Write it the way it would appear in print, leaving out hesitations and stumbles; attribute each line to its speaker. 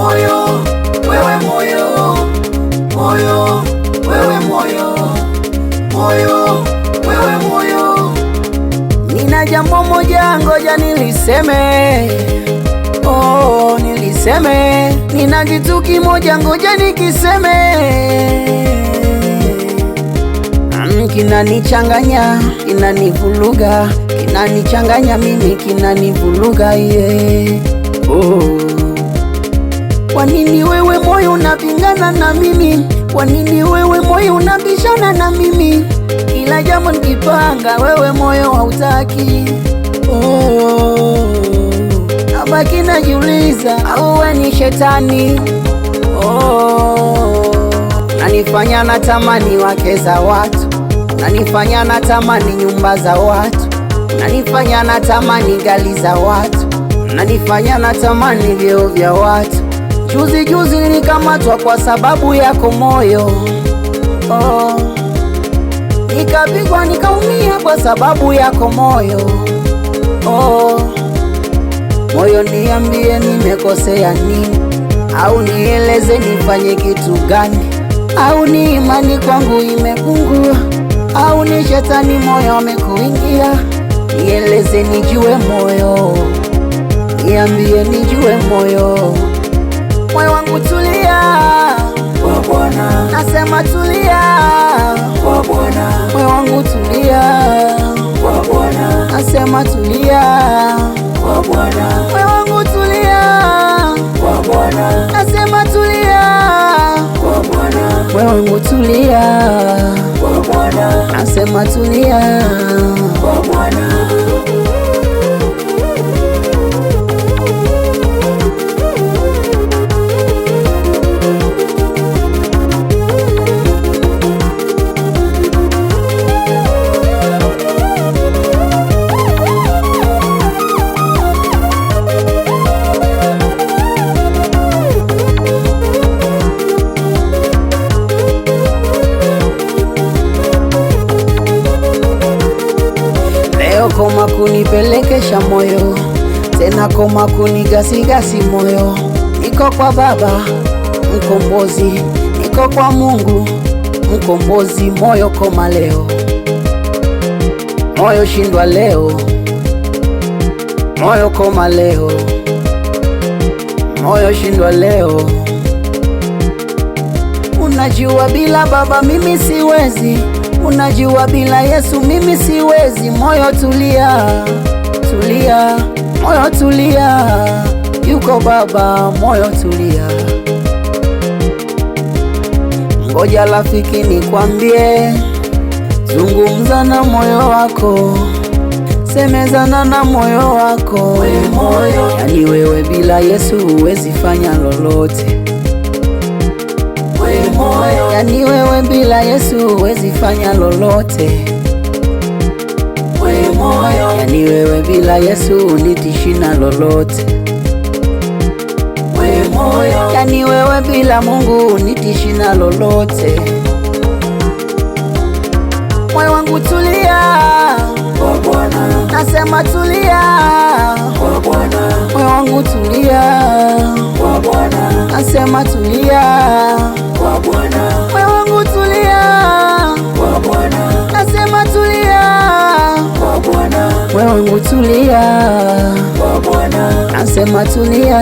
Speaker 1: moyo, wewe moyo, moyo, wewe moyo, moyo, wewe moyo. Nina jambo moja ngoja niliseme, oh niliseme. Nina kitu kimoja ngoja nikiseme, kinanichanganya, kinanivuluga, kinanichanganya mimi, kinanivuluga yeah. Oh. Kwa nini wewe moyo unapingana na mimi? Kwa nini wewe moyo unabishana na mimi? Kila jambo nikipanga wewe moyo hautaki. Oh. Nabaki najiuliza, au wewe ni shetani? Oh. Nanifanya natamani wake za watu, nanifanya natamani nyumba za watu, nanifanya natamani gari za watu, nanifanya natamani vyeo vya watu. Juzi nilikamatwa kwa sababu yako moyo, oh. Nikapigwa nikaumia kwa sababu yako moyo, oh. Moyo niambie nimekosea nini, au nieleze nifanye kitu gani? Au ni imani kwangu imepungua, au ni shetani moyo amekuingia? Nieleze nijue moyo, niambie nijue moyo. Moyo wangu tulia kwa Bwana, nasema tulia kwa Bwana. Moyo wangu tulia kwa Bwana, nasema tulia kwa Bwana. Moyo wangu tulia kwa Bwana, nasema tulia kwa Bwana. Moyo wangu tulia kwa Bwana, nasema tulia kwa Bwana. Koma kunipelekesha moyo, tena koma kunigasigasi moyo. Niko kwa Baba mkombozi, niko kwa Mungu mkombozi. Moyo koma leo, moyo shindwa leo, moyo koma leo, moyo shindwa leo. Unajua bila Baba mimi siwezi, unajua bila Yesu mimi siwezi. Moyo tulia, tulia, moyo tulia, yuko Baba. Moyo tulia, ngoja rafiki nikwambie, zungumza na moyo wako, semezana na moyo wako. Wewe moyo, yani wewe bila Yesu huwezi fanya lolote. Yani wewe bila Yesu huwezi fanya lolote. Yani wewe bila Yesu unitishina lolote. Yani wewe bila Mungu unitishina lolote. Moyo wangu tulia kwa Bwana, nasema tulia kwa Bwana. Moyo wangu tulia kwa Bwana, nasema tulia kwa Bwana. Moyo wangu tulia kwa Bwana, nasema tulia kwa Bwana. Moyo wangu tulia kwa Bwana, nasema tulia.